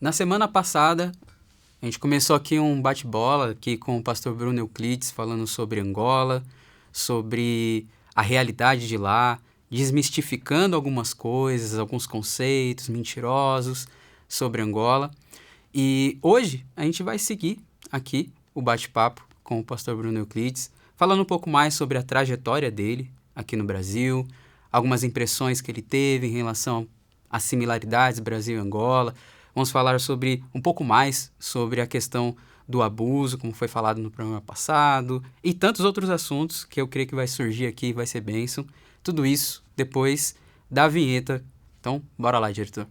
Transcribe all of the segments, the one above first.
Na semana passada, a gente começou aqui um bate-bola aqui com o pastor Bruno Euclides, falando sobre Angola, sobre a realidade de lá, desmistificando algumas coisas, alguns conceitos mentirosos sobre Angola. E hoje a gente vai seguir aqui o bate-papo com o pastor Bruno Euclides, falando um pouco mais sobre a trajetória dele aqui no Brasil, algumas impressões que ele teve em relação às similaridades Brasil e Angola. Vamos falar sobre um pouco mais sobre a questão do abuso, como foi falado no programa passado, e tantos outros assuntos que eu creio que vai surgir aqui e vai ser bênção. Tudo isso depois da vinheta. Então, bora lá, diretor.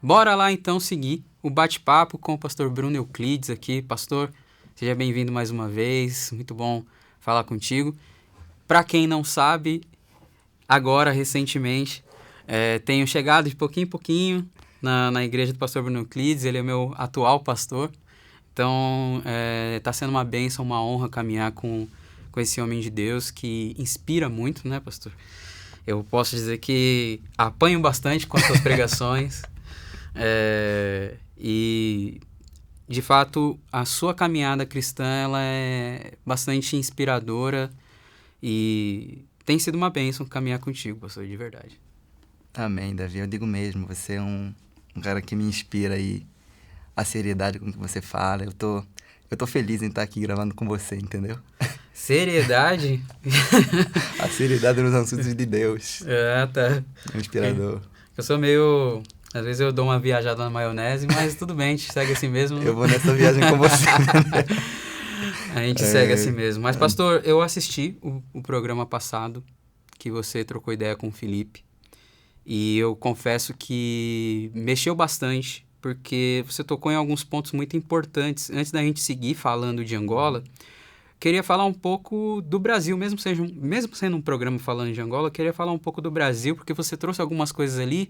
Bora lá então seguir o bate-papo com o pastor Bruno Euclides aqui. Pastor, seja bem-vindo mais uma vez, muito bom falar contigo. Para quem não sabe, agora, recentemente, tenho chegado de pouquinho em pouquinho na igreja do pastor Bruno Euclides, ele é meu atual pastor. Então, está sendo uma bênção, uma honra caminhar com esse homem de Deus que inspira muito, né, pastor? Eu posso dizer que apanho bastante com as suas pregações. E, de fato, a sua caminhada cristã ela é bastante inspiradora e tem sido uma bênção caminhar contigo, pastor, de verdade. Amém, Davi. Eu digo mesmo, você é um cara que me inspira aí, a seriedade com que você fala. Eu tô feliz em estar aqui gravando com você, entendeu? Seriedade? A seriedade nos assuntos de Deus. Tá. É inspirador. Eu sou meio... Às vezes eu dou uma viajada na maionese, mas tudo bem, a gente segue assim mesmo. Eu vou nessa viagem com você. A gente segue assim mesmo. Mas, pastor, eu assisti o programa passado, que você trocou ideia com o Felipe, e eu confesso que mexeu bastante, porque você tocou em alguns pontos muito importantes. Antes da gente seguir falando de Angola, queria falar um pouco do Brasil, mesmo sendo um programa falando de Angola, eu queria falar um pouco do Brasil, porque você trouxe algumas coisas ali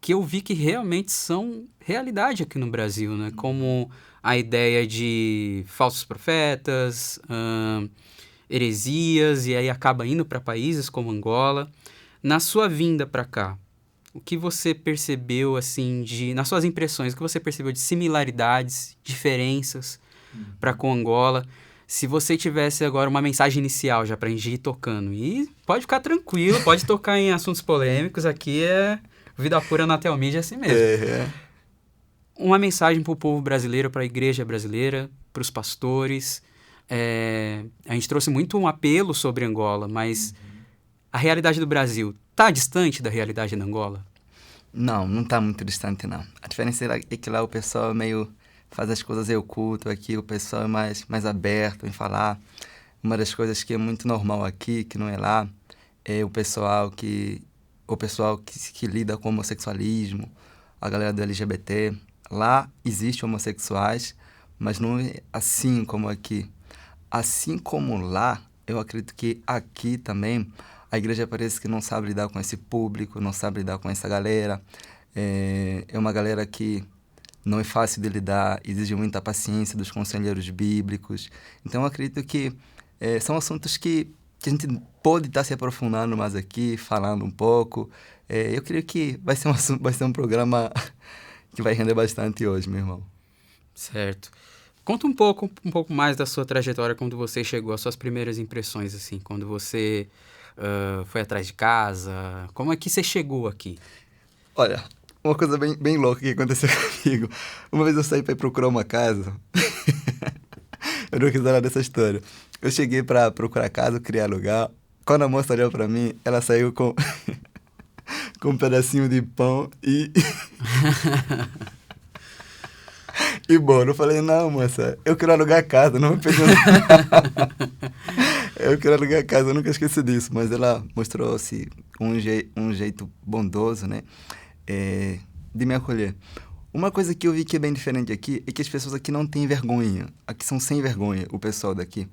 que eu vi que realmente são realidade aqui no Brasil, né? Como a ideia de falsos profetas, heresias, e aí acaba indo para países como Angola. Na sua vinda para cá, o que você percebeu, assim, nas suas impressões, o que você percebeu de similaridades, diferenças para com Angola? Se você tivesse agora uma mensagem inicial já para a gente ir tocando, e pode ficar tranquilo, pode tocar em assuntos polêmicos, aqui é... Vida pura na Telmídia é assim mesmo. Uma mensagem para o povo brasileiro, para a igreja brasileira, para os pastores. A gente trouxe muito um apelo sobre Angola, mas a realidade do Brasil está distante da realidade da Angola? Não está muito distante, não. A diferença é que lá o pessoal meio faz as coisas em oculto, aqui o pessoal é mais aberto em falar. Uma das coisas que é muito normal aqui, que não é lá, é o pessoal que lida com homossexualismo, a galera do LGBT. Lá existem homossexuais, mas não é assim como aqui. Assim como lá, eu acredito que aqui também a igreja parece que não sabe lidar com esse público, não sabe lidar com essa galera. É uma galera que não é fácil de lidar, exige muita paciência dos conselheiros bíblicos. Então eu acredito que são assuntos que a gente pode estar se aprofundando mais aqui, falando um pouco. Eu creio que vai ser um programa que vai render bastante hoje, meu irmão. Certo. Conta um pouco mais da sua trajetória, quando você chegou, as suas primeiras impressões, assim, quando você foi atrás de casa, como é que você chegou aqui? Olha, uma coisa bem louca que aconteceu comigo. Uma vez eu saí para procurar uma casa. Eu não quis falar dessa história. Eu cheguei para procurar casa, eu queria alugar. Quando a moça olhou para mim, ela saiu com um pedacinho de pão e... E bom, eu falei, não, moça, eu quero alugar casa, não me pediu nada. Eu quero alugar casa, eu nunca esqueci disso. Mas ela mostrou-se um jeito bondoso, né? De me acolher. Uma coisa que eu vi que é bem diferente aqui é que as pessoas aqui não têm vergonha. Aqui são sem vergonha, o pessoal daqui.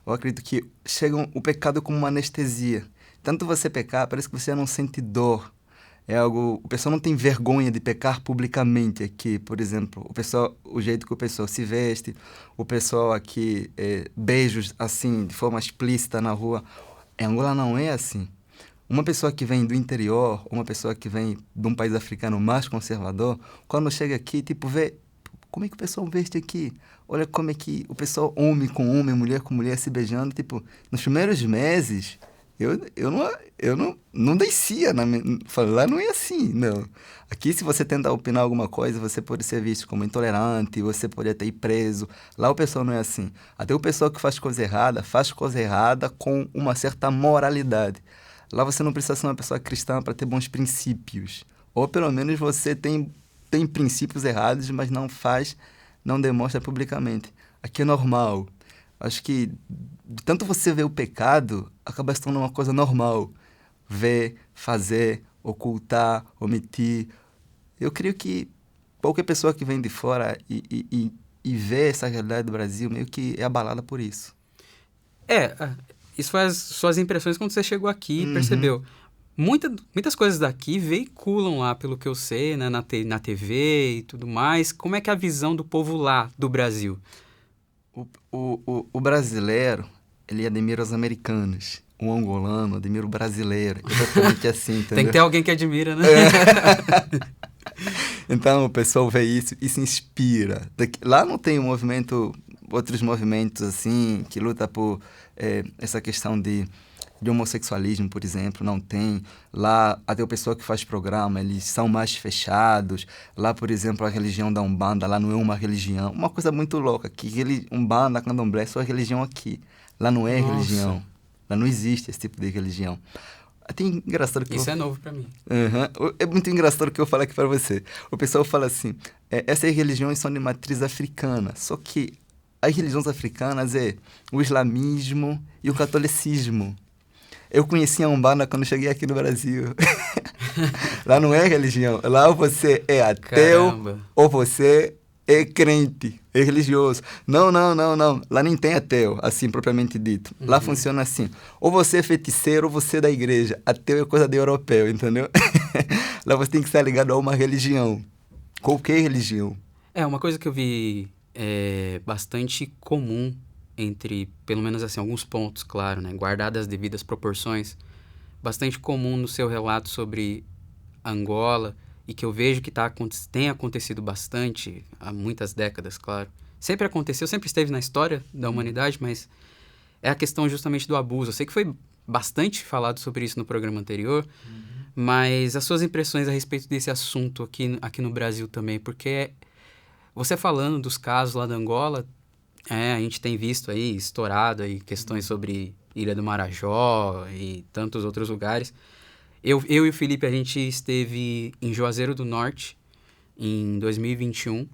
Eu acredito que chegam o pecado como uma anestesia. Tanto você pecar, parece que você não sente dor. É algo... O pessoal não tem vergonha de pecar publicamente aqui. Por exemplo, o jeito que o pessoal se veste, o pessoal aqui, beijos assim, de forma explícita na rua. Em Angola não é assim. Uma pessoa que vem do interior, uma pessoa que vem de um país africano mais conservador, quando chega aqui, tipo, vê como é que o pessoal veste aqui. Olha como é que o pessoal, homem com homem, mulher com mulher, se beijando. Tipo, nos primeiros meses, eu não descia. Falei, lá não é assim, não. Aqui, se você tentar opinar alguma coisa, você pode ser visto como intolerante, você pode até ir preso. Lá o pessoal não é assim. Até o pessoal que faz coisa errada com uma certa moralidade. Lá você não precisa ser uma pessoa cristã para ter bons princípios. Ou pelo menos você tem princípios errados, mas não demonstra publicamente. Aqui é normal. Acho que de tanto você ver o pecado, acaba se tornando uma coisa normal. Ver, fazer, ocultar, omitir. Eu creio que qualquer pessoa que vem de fora e vê essa realidade do Brasil, meio que é abalada por isso. Isso foi as suas impressões quando você chegou aqui e Uhum. percebeu. Muitas coisas daqui veiculam lá, pelo que eu sei, né, na TV e tudo mais. Como é que é a visão do povo lá, do Brasil? O brasileiro, ele admira os americanos. O angolano admira o brasileiro. Exatamente assim, entendeu? Tem que ter alguém que admira, né? Então, o pessoal vê isso e se inspira. Lá não tem outros movimentos assim, que lutam por essa questão de homossexualismo, por exemplo, não tem. Lá, até o pessoal que faz programa, eles são mais fechados. Lá, por exemplo, a religião da Umbanda, lá não é uma religião. Uma coisa muito louca, que Umbanda, Candomblé é só religião aqui. Lá não é religião. Lá não existe esse tipo de religião. Até engraçado que Isso é novo pra mim. Uhum. É muito engraçado o que eu falo aqui para você. O pessoal fala assim, essas religiões são de matriz africana, só que as religiões africanas é o islamismo e o catolicismo. Eu conheci a Umbanda quando cheguei aqui no Brasil. Lá não é religião. Lá ou você é ateu, Caramba. ou você é crente, é religioso. Não. Lá nem tem ateu, assim, propriamente dito. Lá funciona assim. Ou você é feiticeiro, ou você é da igreja. Ateu é coisa de europeu, entendeu? Lá você tem que estar ligado a uma religião. Qualquer religião. Uma coisa que eu vi bastante comum entre, pelo menos assim, alguns pontos, claro, né? Guardadas as devidas proporções, bastante comum no seu relato sobre Angola, e que eu vejo que tem acontecido bastante, há muitas décadas, claro. Sempre aconteceu, sempre esteve na história da humanidade, mas é a questão justamente do abuso. Eu sei que foi bastante falado sobre isso no programa anterior, mas as suas impressões a respeito desse assunto aqui no Brasil também, porque você falando dos casos lá da Angola, a gente tem visto aí, estourado aí, questões sobre Ilha do Marajó e tantos outros lugares. Eu e o Felipe, a gente esteve em Juazeiro do Norte em 2021.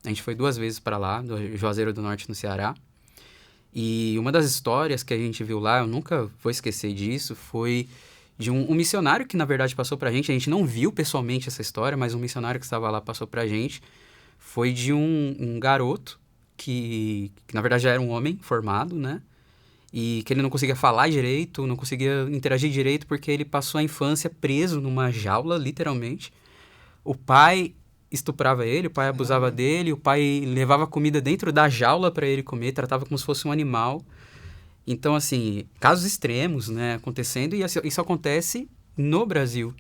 A gente foi 2 vezes para lá, do Juazeiro do Norte, no Ceará. E uma das histórias que a gente viu lá, eu nunca vou esquecer disso, foi de um missionário que, na verdade, passou pra gente. A gente não viu pessoalmente essa história, mas um missionário que estava lá passou pra gente. Foi de um garoto que, na verdade, já era um homem formado, né? E que ele não conseguia falar direito, não conseguia interagir direito, porque ele passou a infância preso numa jaula, literalmente. O pai estuprava ele, o pai abusava dele, o pai levava comida dentro da jaula para ele comer, tratava como se fosse um animal. Então, assim, casos extremos, né, acontecendo, e isso acontece no Brasil.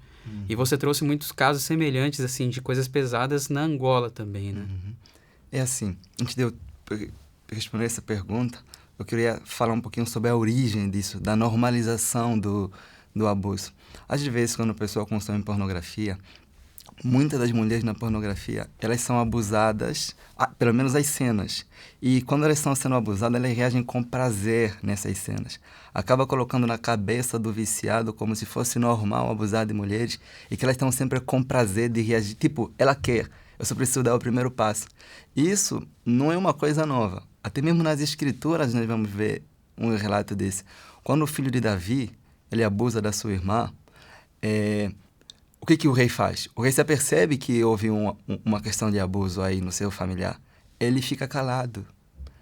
E você trouxe muitos casos semelhantes, assim, de coisas pesadas na Angola também, né? É assim, antes de eu responder essa pergunta, eu queria falar um pouquinho sobre a origem disso, da normalização do abuso. Às vezes, quando o pessoal consome pornografia, muitas das mulheres na pornografia, elas são abusadas, pelo menos as cenas. E quando elas estão sendo abusadas, elas reagem com prazer nessas cenas. Acaba colocando na cabeça do viciado como se fosse normal abusar de mulheres e que elas estão sempre com prazer de reagir. Tipo, ela quer, eu só preciso dar o primeiro passo. Isso não é uma coisa nova. Até mesmo nas escrituras nós vamos ver um relato desse. Quando o filho de Davi, ele abusa da sua irmã, o que que o rei faz? O rei se apercebe que houve uma questão de abuso aí no seu familiar. Ele fica calado.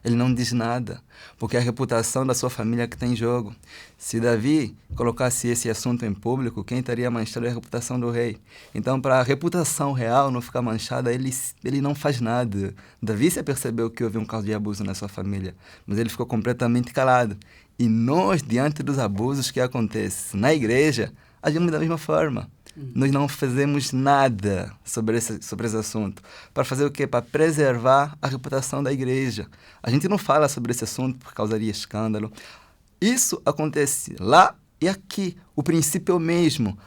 Ele não diz nada, porque é a reputação da sua família que está em jogo. Se Davi colocasse esse assunto em público, quem estaria manchando é a reputação do rei. Então, para a reputação real não ficar manchada, ele não faz nada. Davi se apercebeu que houve um caso de abuso na sua família, mas ele ficou completamente calado. E nós, diante dos abusos que acontecem na igreja, agimos da mesma forma. Nós não fazemos nada sobre esse assunto. Para fazer o quê? Para preservar a reputação da igreja. A gente não fala sobre esse assunto porque causaria escândalo. Isso acontece lá e aqui. O princípio é o mesmo.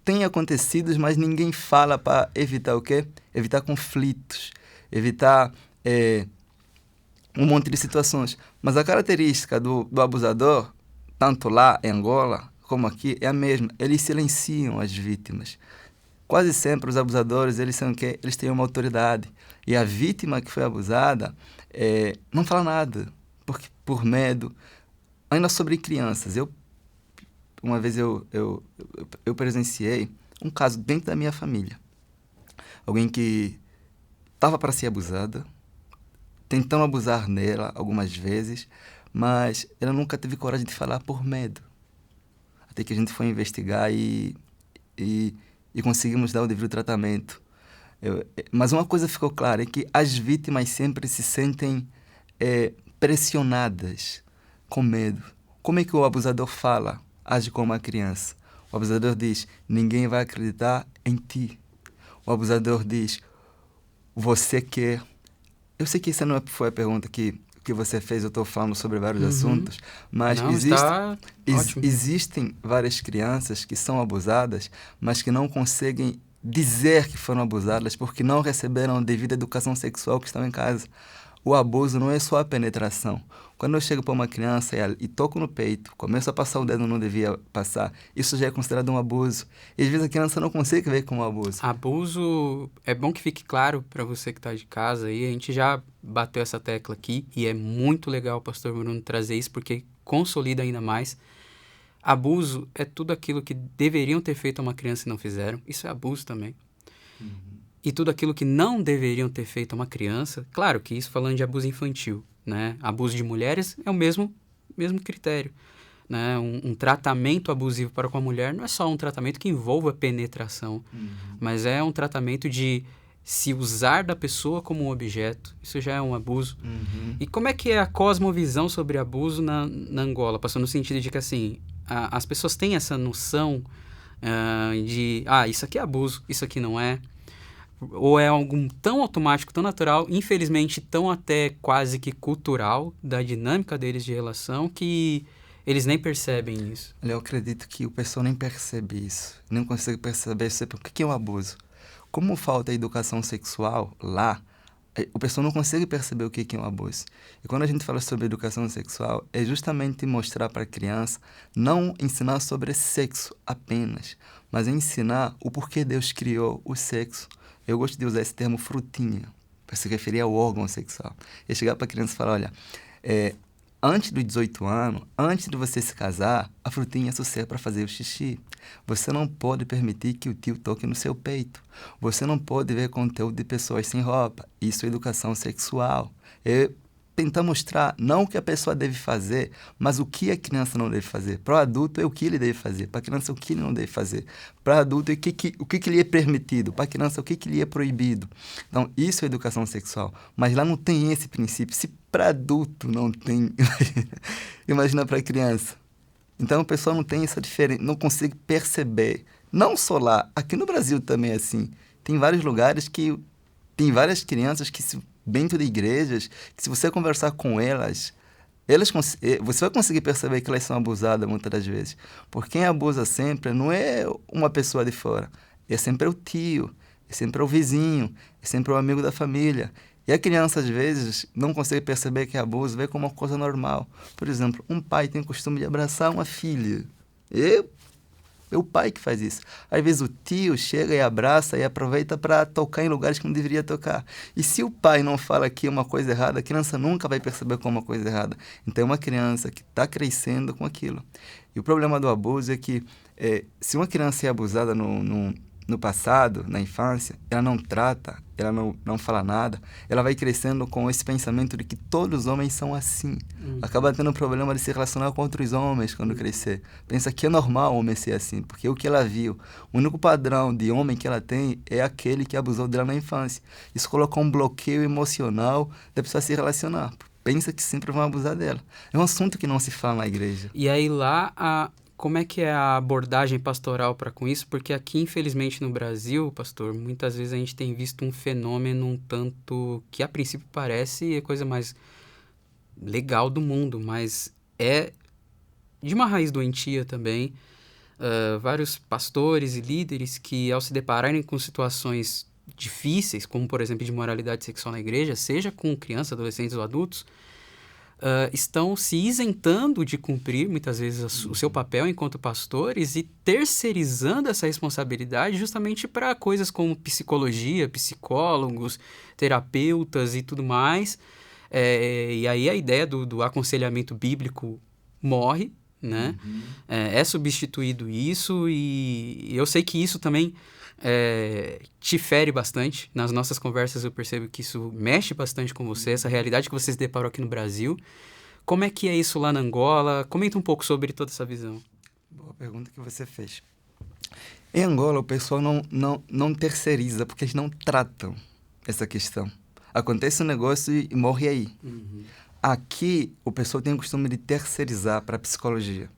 Tem acontecido, mas ninguém fala para evitar o quê? Evitar conflitos, evitar um monte de situações. Mas a característica do abusador, tanto lá em Angola como aqui, é a mesma. Eles silenciam as vítimas. Quase sempre os abusadores, eles são o quê? Eles têm uma autoridade. E a vítima que foi abusada não fala nada, porque por medo. Ainda sobre crianças. Uma vez eu presenciei um caso dentro da minha família. Alguém que estava para ser abusada, tentando abusar nela algumas vezes, mas ela nunca teve coragem de falar por medo. Até que a gente foi investigar e conseguimos dar o devido tratamento. Mas uma coisa ficou clara, é que as vítimas sempre se sentem pressionadas, com medo. Como é que o abusador fala, age como uma criança? O abusador diz, ninguém vai acreditar em ti. O abusador diz, você quer... Eu sei que essa não foi a pergunta que você fez, eu estou falando sobre vários assuntos, mas Não, existem várias crianças que são abusadas, mas que não conseguem dizer que foram abusadas porque não receberam a devida educação sexual que estão em casa. O abuso não é só a penetração. Quando eu chego para uma criança e toco no peito, começo a passar o dedo onde não devia passar, isso já é considerado um abuso. E às vezes a criança não consegue ver como abuso. Abuso, é bom que fique claro para você que está de casa aí, a gente já bateu essa tecla aqui e é muito legal o pastor Bruno trazer isso porque consolida ainda mais. Abuso é tudo aquilo que deveriam ter feito a uma criança e não fizeram. Isso é abuso também. E tudo aquilo que não deveriam ter feito a uma criança, claro que isso falando de abuso infantil, né? Abuso de mulheres é o mesmo critério, né? Um tratamento abusivo para com a mulher não é só um tratamento que envolva penetração, mas é um tratamento de se usar da pessoa como um objeto. Isso já é um abuso. E como é que é a cosmovisão sobre abuso na Angola? Passou no sentido de que, assim, as pessoas têm essa noção de, isso aqui é abuso, isso aqui não é. Ou é algo tão automático, tão natural, infelizmente tão até quase que cultural da dinâmica deles de relação que eles nem percebem isso. Eu acredito que o pessoal nem percebe isso, não consegue perceber o que é um abuso. Como falta educação sexual lá, o pessoal não consegue perceber o que é um abuso. E quando a gente fala sobre educação sexual, é justamente mostrar para a criança, não ensinar sobre sexo apenas, mas ensinar o porquê Deus criou o sexo. Eu gosto de usar esse termo frutinha, para se referir ao órgão sexual. É chegar para a criança e falar, olha, antes dos 18 anos, antes de você se casar, a frutinha só serve para fazer o xixi. Você não pode permitir que o tio toque no seu peito. Você não pode ver conteúdo de pessoas sem roupa. Isso é educação sexual. Tentar mostrar não o que a pessoa deve fazer, mas o que a criança não deve fazer. Para o adulto é o que ele deve fazer, para a criança é o que ele não deve fazer. Para o adulto é o que lhe é permitido, para a criança é o que lhe é proibido. Então, isso é educação sexual. Mas lá não tem esse princípio. Se para adulto não tem, imagina para criança. Então, o pessoal não tem essa diferença, não consegue perceber. Não só lá, aqui no Brasil também é assim. Tem vários lugares que tem várias crianças que dentro de igrejas, que se você conversar com elas, você vai conseguir perceber que elas são abusadas muitas das vezes. Porque quem abusa sempre não é uma pessoa de fora, é sempre o tio, é sempre o vizinho, é sempre o amigo da família. E a criança, às vezes, não consegue perceber que é abuso, vê como uma coisa normal. Por exemplo, um pai tem o costume de abraçar uma filha. É o pai que faz isso. Às vezes o tio chega e abraça e aproveita para tocar em lugares que não deveria tocar. E se o pai não fala que é uma coisa errada, a criança nunca vai perceber como é uma coisa errada. Então é uma criança que está crescendo com aquilo. E o problema do abuso é que se uma criança é abusada no passado, na infância, ela não trata, ela não fala nada, ela vai crescendo com esse pensamento de que todos os homens são assim. Acaba tendo um problema de se relacionar com outros homens quando crescer. Pensa que é normal o homem ser assim, porque o que ela viu, o único padrão de homem que ela tem é aquele que abusou dela na infância. Isso coloca um bloqueio emocional da pessoa se relacionar. Pensa que sempre vão abusar dela. É um assunto que não se fala na igreja. E aí lá, como é que é a abordagem pastoral para com isso? Porque aqui, infelizmente, no Brasil, pastor, muitas vezes a gente tem visto um fenômeno um tanto que a princípio parece a coisa mais legal do mundo, mas é de uma raiz doentia também. Vários pastores e líderes que, ao se depararem com situações difíceis, como, por exemplo, de moralidade sexual na igreja, seja com crianças, adolescentes ou adultos, estão se isentando de cumprir, muitas vezes, o seu papel enquanto pastores e terceirizando essa responsabilidade justamente para coisas como psicologia, psicólogos, terapeutas e tudo mais. E aí a ideia do aconselhamento bíblico morre, né? É substituído isso, e eu sei que isso também te fere bastante. Nas nossas conversas eu percebo que isso mexe bastante com você, essa realidade que você se deparou aqui no Brasil. Como é que é isso lá na Angola? Comenta um pouco sobre toda essa visão. Boa pergunta que você fez. Em Angola, o pessoal não terceiriza, porque eles não tratam essa questão. Acontece um negócio e morre aí. Aqui, o pessoal tem o costume de terceirizar para a psicologia.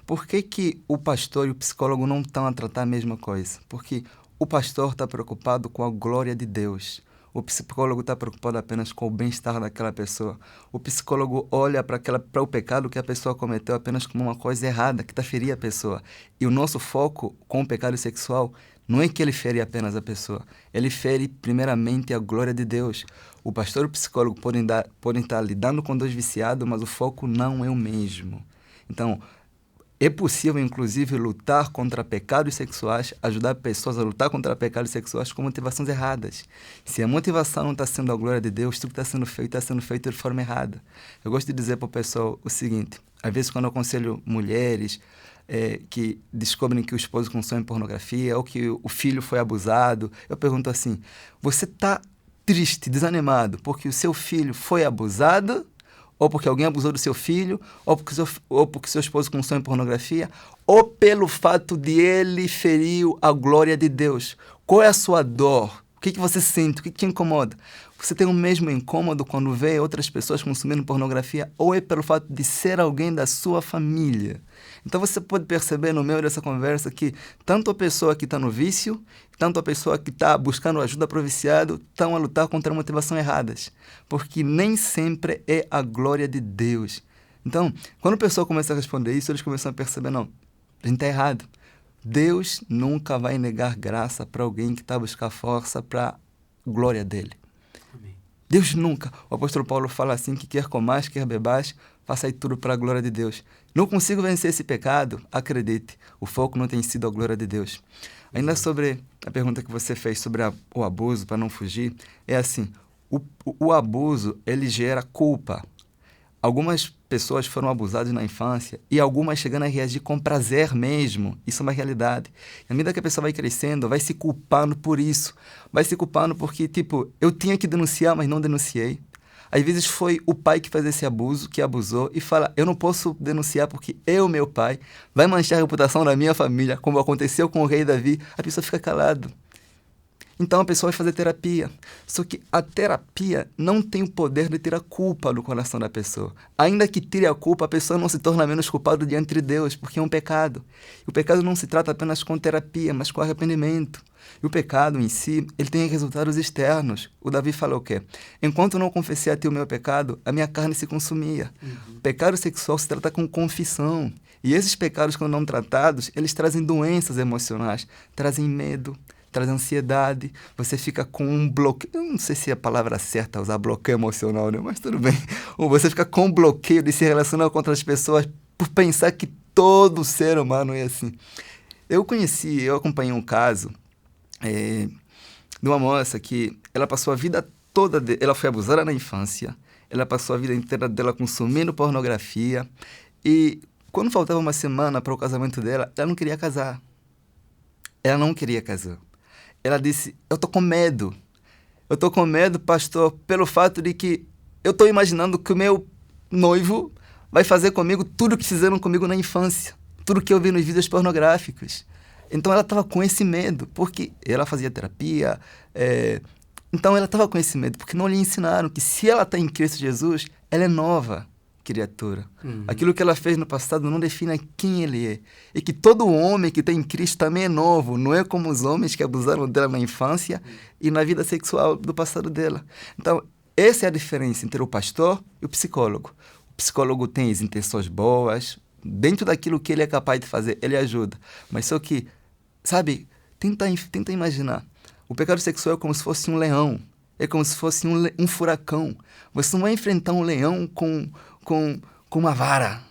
Por que o pastor e o psicólogo não estão a tratar a mesma coisa? Porque o pastor está preocupado com a glória de Deus. O psicólogo está preocupado apenas com o bem-estar daquela pessoa. O psicólogo olha para o pecado que a pessoa cometeu apenas como uma coisa errada, que está ferindo a pessoa. E o nosso foco com o pecado sexual não é que ele fere apenas a pessoa. Ele fere primeiramente a glória de Deus. O pastor e o psicólogo podem estar lidando com dois viciados, mas o foco não é o mesmo. Então, é possível, inclusive, lutar contra pecados sexuais, ajudar pessoas a lutar contra pecados sexuais com motivações erradas. Se a motivação não está sendo a glória de Deus, tudo que está sendo feito de forma errada. Eu gosto de dizer para o pessoal o seguinte: às vezes, quando eu aconselho mulheres que descobrem que o esposo consome pornografia ou que o filho foi abusado, eu pergunto assim: você está triste, desanimado, porque o seu filho foi abusado, ou porque alguém abusou do seu filho, ou porque seu esposo consome pornografia, ou pelo fato de ele ferir a glória de Deus? Qual é a sua dor? O que você sente? O que te incomoda? Você tem o mesmo incômodo quando vê outras pessoas consumindo pornografia, ou é pelo fato de ser alguém da sua família? Então você pode perceber no meio dessa conversa que tanto a pessoa que está no vício, tanto a pessoa que está buscando ajuda para o viciado, estão a lutar contra motivações erradas, porque nem sempre é a glória de Deus. Então, quando a pessoa começa a responder isso, eles começam a perceber: não, a gente está errado. Deus nunca vai negar graça para alguém que está a buscar força para a glória dele. Amém. Deus nunca. O apóstolo Paulo fala assim, que quer comais, quer bebais, faça aí tudo para a glória de Deus. Não consigo vencer esse pecado? Acredite, o foco não tem sido a glória de Deus. Ainda sobre a pergunta que você fez sobre o abuso, para não fugir, é assim: o abuso, ele gera culpa. Algumas pessoas foram abusadas na infância e algumas chegando a reagir com prazer mesmo. Isso é uma realidade. E à medida que a pessoa vai crescendo, vai se culpando por isso. Vai se culpando porque, eu tinha que denunciar, mas não denunciei. Às vezes foi o pai que fez esse abuso, que abusou, e fala: eu não posso denunciar porque meu pai, vai manchar a reputação da minha família, como aconteceu com o rei Davi. A pessoa fica calada. Então a pessoa vai fazer terapia. Só que a terapia não tem o poder de tirar a culpa do coração da pessoa. Ainda que tire a culpa, a pessoa não se torna menos culpada diante de Deus, porque é um pecado. E o pecado não se trata apenas com terapia, mas com arrependimento. E o pecado em si, ele tem resultados externos. O Davi falou o quê? Enquanto não confessei a ti o meu pecado, a minha carne se consumia. O pecado sexual se trata com confissão. E esses pecados, quando não tratados, eles trazem doenças emocionais, trazem medo, traz ansiedade, você fica com um bloqueio, eu não sei se é a palavra certa usar bloqueio emocional, né? Mas tudo bem. Ou você fica com um bloqueio de se relacionar com outras pessoas por pensar que todo ser humano é assim. Eu acompanhei um caso de uma moça que ela passou a vida toda, ela foi abusada na infância, ela passou a vida inteira dela consumindo pornografia e quando faltava uma semana para o casamento dela, ela não queria casar. Ela não queria casar. ela disse, eu tô com medo. Eu tô com medo, pastor, pelo fato de que eu tô imaginando que o meu noivo vai fazer comigo tudo que fizeram comigo na infância. Tudo que eu vi nos vídeos pornográficos. Então ela estava com esse medo, porque ela fazia terapia. Então ela estava com esse medo, porque não lhe ensinaram que se ela está em Cristo Jesus, ela é nova criatura. Aquilo que ela fez no passado não define quem ele é. E que todo homem que está em Cristo também é novo. Não é como os homens que abusaram dela na infância e na vida sexual do passado dela. Então, essa é a diferença entre o pastor e o psicólogo. O psicólogo tem as intenções boas, dentro daquilo que ele é capaz de fazer, ele ajuda. Mas só que, sabe, tenta imaginar. O pecado sexual é como se fosse um leão. É como se fosse um furacão. Você não vai enfrentar um leão com uma vara.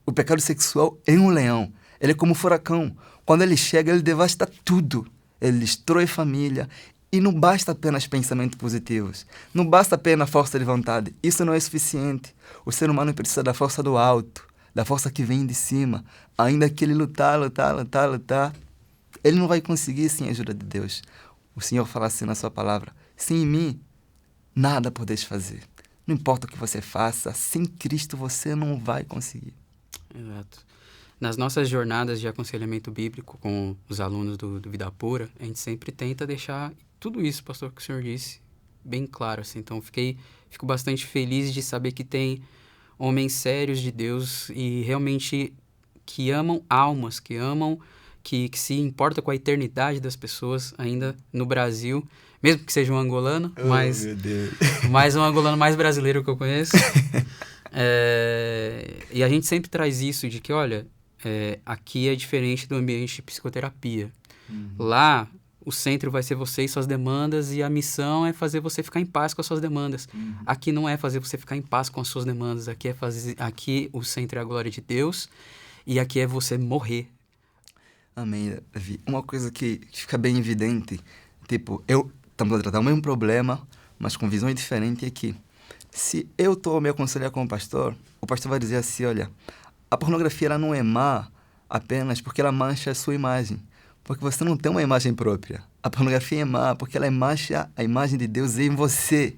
O pecado sexual é um leão. Ele é como um furacão. Quando ele chega, ele devasta tudo. Ele destrói a família. E não basta apenas pensamentos positivos. Não basta apenas força de vontade. Isso não é suficiente. O ser humano precisa da força do alto, da força que vem de cima. Ainda que ele lutar, ele não vai conseguir sem a ajuda de Deus. O Senhor fala assim na sua palavra, sem mim, nada podeis fazer. Não importa o que você faça, sem Cristo você não vai conseguir. Exato. Nas nossas jornadas de aconselhamento bíblico com os alunos do Vida Pura, a gente sempre tenta deixar tudo isso, pastor, que o senhor disse, bem claro. Assim. Então, fico bastante feliz de saber que tem homens sérios de Deus e realmente que amam almas, que se importa com a eternidade das pessoas ainda no Brasil, mesmo que seja um angolano, mas um angolano mais brasileiro que eu conheço. E a gente sempre traz isso de que, olha, aqui é diferente do ambiente de psicoterapia. Lá, o centro vai ser você e suas demandas e a missão é fazer você ficar em paz com as suas demandas. Aqui não é fazer você ficar em paz com as suas demandas, aqui o centro é a glória de Deus e aqui é você morrer. Amém, Davi. Uma coisa que fica bem evidente, estamos a tratar o mesmo problema, mas com visões diferentes, é que se eu estou me aconselhando com o pastor vai dizer assim, olha, a pornografia ela não é má apenas porque ela mancha a sua imagem, porque você não tem uma imagem própria. A pornografia é má porque ela mancha a imagem de Deus em você.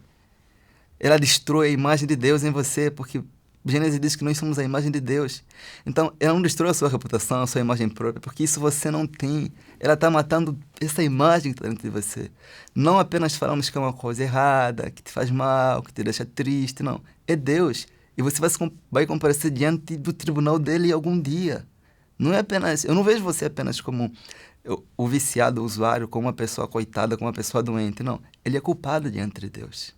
Ela destrói a imagem de Deus em você, porque Gênesis diz que nós somos a imagem de Deus. Então, ela não destrói a sua reputação, a sua imagem própria, porque isso você não tem. Ela está matando essa imagem que está dentro de você. Não apenas falamos que é uma coisa errada, que te faz mal, que te deixa triste, não. É Deus. E você vai comparecer diante do tribunal dele algum dia. Não é apenas... Eu não vejo você apenas como o viciado, o usuário, como uma pessoa coitada, como uma pessoa doente. Não. Ele é culpado diante de Deus.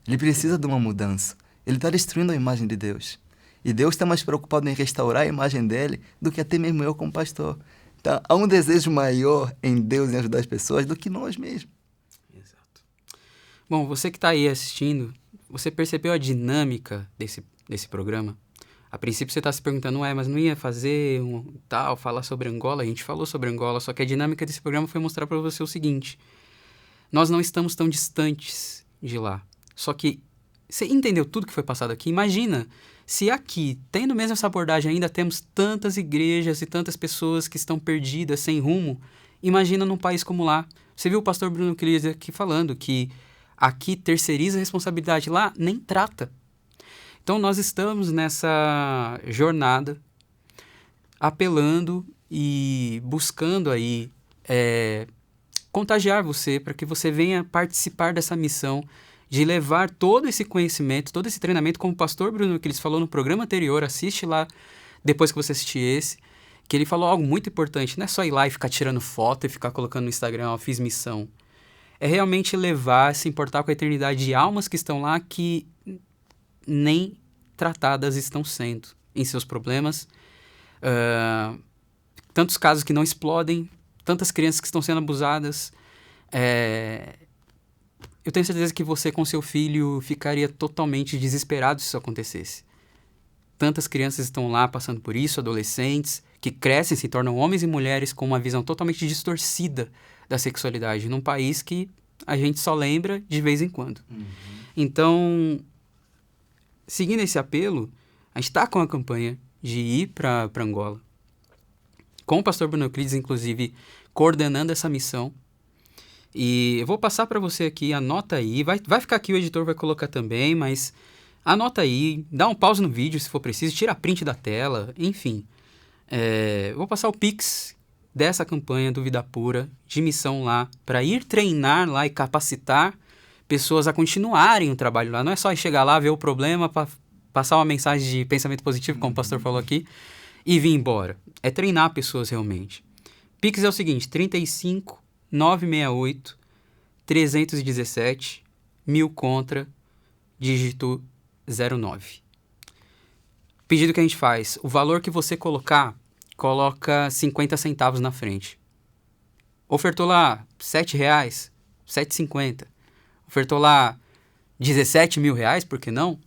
Ele precisa de uma mudança. Ele está destruindo a imagem de Deus. E Deus está mais preocupado em restaurar a imagem dele do que até mesmo eu como pastor. Então, há um desejo maior em Deus em ajudar as pessoas do que nós mesmos. Exato. Bom, você que está aí assistindo, você percebeu a dinâmica desse programa? A princípio você está se perguntando, mas não ia fazer falar sobre Angola? A gente falou sobre Angola, só que a dinâmica desse programa foi mostrar para você o seguinte. Nós não estamos tão distantes de lá. Só que você entendeu tudo que foi passado aqui? Imagina se aqui, tendo mesmo essa abordagem, ainda temos tantas igrejas e tantas pessoas que estão perdidas, sem rumo. Imagina num país como lá. Você viu o pastor Bruno Clis aqui falando que aqui terceiriza a responsabilidade, lá nem trata. Então nós estamos nessa jornada apelando e buscando aí contagiar você para que você venha participar dessa missão de levar todo esse conhecimento, todo esse treinamento, como o pastor Bruno, que ele falou no programa anterior, assiste lá, depois que você assistir esse, que ele falou algo muito importante, não é só ir lá e ficar tirando foto e ficar colocando no Instagram, fiz missão. É realmente levar, se importar com a eternidade de almas que estão lá, que nem tratadas estão sendo em seus problemas. Tantos casos que não explodem, tantas crianças que estão sendo abusadas. Eu tenho certeza que você com seu filho ficaria totalmente desesperado se isso acontecesse. Tantas crianças estão lá passando por isso, adolescentes, que crescem, se tornam homens e mulheres com uma visão totalmente distorcida da sexualidade, num país que a gente só lembra de vez em quando. Então, seguindo esse apelo, a gente está com a campanha de ir para Angola. com o pastor Bruno Euclides, inclusive, coordenando essa missão. E eu vou passar para você aqui, anota aí, vai ficar aqui, o editor vai colocar também, mas anota aí, dá um pause no vídeo se for preciso, tira print da tela, enfim. Eu vou passar o Pix dessa campanha do Vida Pura, de missão lá, para ir treinar lá e capacitar pessoas a continuarem o trabalho lá. Não é só ir chegar lá, ver o problema, passar uma mensagem de pensamento positivo, como o pastor falou aqui, e vir embora. É treinar pessoas realmente. Pix é o seguinte, 35 968 317 1000 contra dígito 09. Pedido que a gente faz, o valor que você coloca 50 centavos na frente. Ofertou lá R$7, R$7,50. Ofertou lá R$17.000, por que não?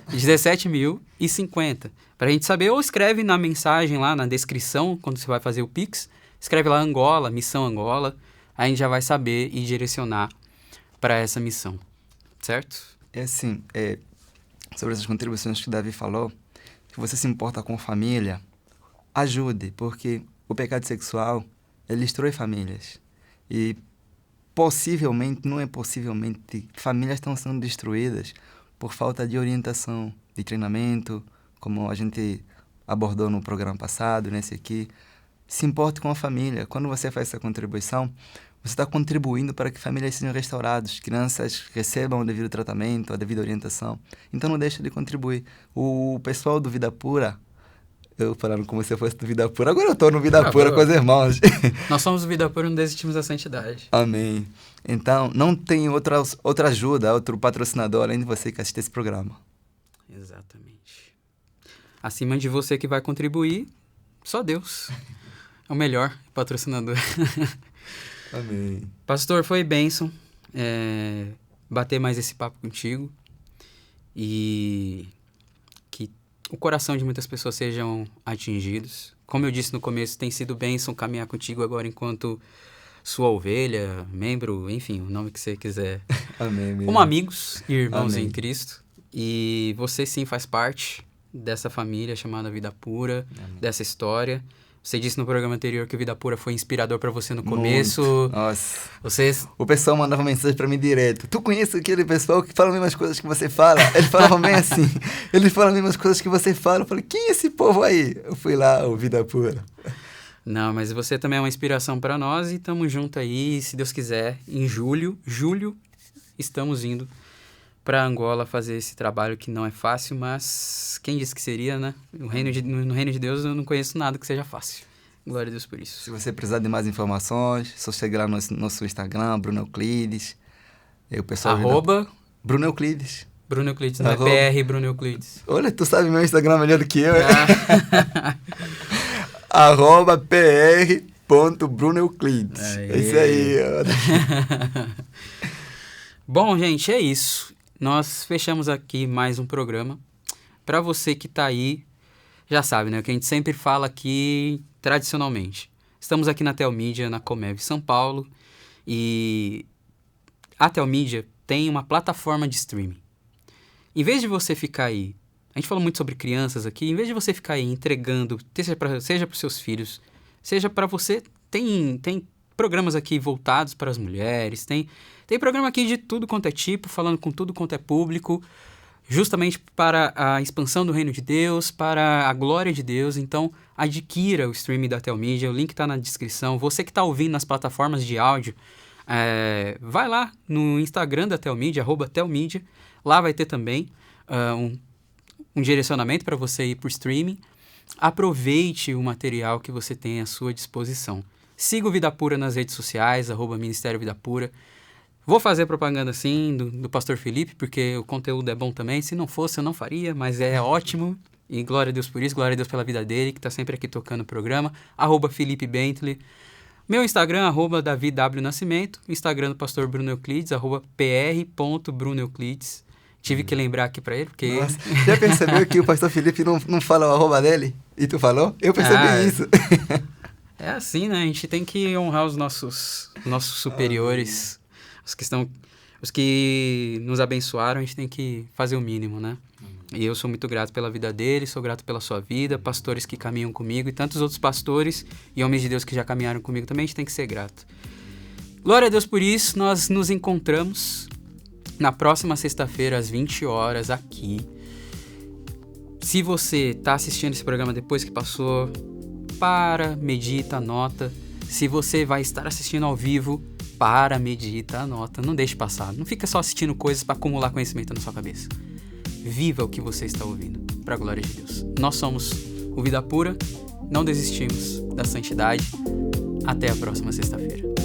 17.050. Para a gente saber, ou escreve na mensagem lá, na descrição, quando você vai fazer o Pix, escreve lá Angola, missão Angola, aí a gente já vai saber e direcionar para essa missão, certo? Assim, sobre essas contribuições que o Davi falou, se você se importa com família, ajude, porque o pecado sexual, ele destrói famílias. E possivelmente, famílias estão sendo destruídas por falta de orientação, de treinamento, como a gente abordou no programa passado, nesse aqui. Se importe com a família. Quando você faz essa contribuição, você está contribuindo para que famílias sejam restauradas, crianças recebam o devido tratamento, a devida orientação. Então não deixe de contribuir. O pessoal do Vida Pura, eu falando como se eu fosse do Vida Pura, agora eu estou no Vida Pura com os irmãos. Nós somos do Vida Pura e não desistimos da santidade. Amém. Então, não tem outra ajuda, outro patrocinador além de você que assiste esse programa. Exatamente. Acima de você que vai contribuir, só Deus. É o melhor patrocinador. Amém. Pastor, foi bênção bater mais esse papo contigo e que o coração de muitas pessoas sejam atingidos. Como eu disse no começo, tem sido bênção caminhar contigo agora enquanto sua ovelha, membro, enfim, o nome que você quiser. Amém. Como amigos e irmãos Amém. em Cristo. E você sim faz parte dessa família chamada Vida Pura, Amém. dessa história. Você disse no programa anterior que o Vida Pura foi inspirador para você no começo. Muito. Nossa. Vocês... O pessoal mandava mensagem pra mim direto. Tu conhece aquele pessoal que fala as mesmas coisas que você fala? Eles falavam bem assim. Eles falam as mesmas coisas que você fala. Eu falei, quem é esse povo aí? Eu fui lá, o Vida Pura. Não, mas você também é uma inspiração para nós e estamos juntos aí, se Deus quiser, em julho, estamos indo para Angola fazer esse trabalho que não é fácil, mas quem disse que seria, né? No reino de Deus eu não conheço nada que seja fácil. Glória a Deus por isso. Se você precisar de mais informações, só chegar lá no nosso Instagram, Bruno Euclides. E o pessoal Bruno Euclides. Bruno Euclides, não é PR Bruno Euclides. Olha, tu sabe meu Instagram melhor do que eu. Ah. @pr.brunoeuclides. É isso aí. Bom, gente, é isso. Nós fechamos aqui mais um programa. Para você que tá aí, já sabe, né? O que a gente sempre fala aqui, tradicionalmente. Estamos aqui na Telmídia, na Comev São Paulo. E a Telmídia tem uma plataforma de streaming. Em vez de você ficar aí, a gente falou muito sobre crianças aqui, em vez de você ficar aí entregando, seja para os seus filhos, seja para você, tem programas aqui voltados para as mulheres, tem programa aqui de tudo quanto é tipo, falando com tudo quanto é público, justamente para a expansão do reino de Deus, para a glória de Deus. Então, adquira o streaming da Telmídia, o link está na descrição. Você que está ouvindo nas plataformas de áudio, vai lá no Instagram da Telmídia, @Telmídia, lá vai ter também um direcionamento para você ir para o streaming. Aproveite o material que você tem à sua disposição. Siga o Vida Pura nas redes sociais, @Ministério Vida Pura. Vou fazer propaganda sim do Pastor Felipe, porque o conteúdo é bom também. Se não fosse, eu não faria, mas é ótimo. E glória a Deus por isso, glória a Deus pela vida dele, que está sempre aqui tocando o programa. @Felipe Bentley. Meu Instagram, @DaviWNascimento. Instagram do Pastor Bruno Euclides, @pr.brunoeuclides. Tive que lembrar aqui pra ele, porque... Nossa, já percebeu que o Pastor Felipe não fala o arroba dele? E tu falou? Eu percebi isso. É assim, né? A gente tem que honrar os nossos superiores, os que nos abençoaram, a gente tem que fazer o mínimo, né? E eu sou muito grato pela vida dele, sou grato pela sua vida, pastores que caminham comigo e tantos outros pastores e homens de Deus que já caminharam comigo também, a gente tem que ser grato. Glória a Deus por isso, nós nos encontramos na próxima sexta-feira às 20 horas aqui. Se você está assistindo esse programa depois que passou, medita, anota. Se você vai estar assistindo ao vivo, medita, anota. Não deixe passar. Não fica só assistindo coisas para acumular conhecimento na sua cabeça. Viva o que você está ouvindo, para a glória de Deus. Nós somos o Vida Pura, não desistimos da santidade. Até a próxima sexta-feira.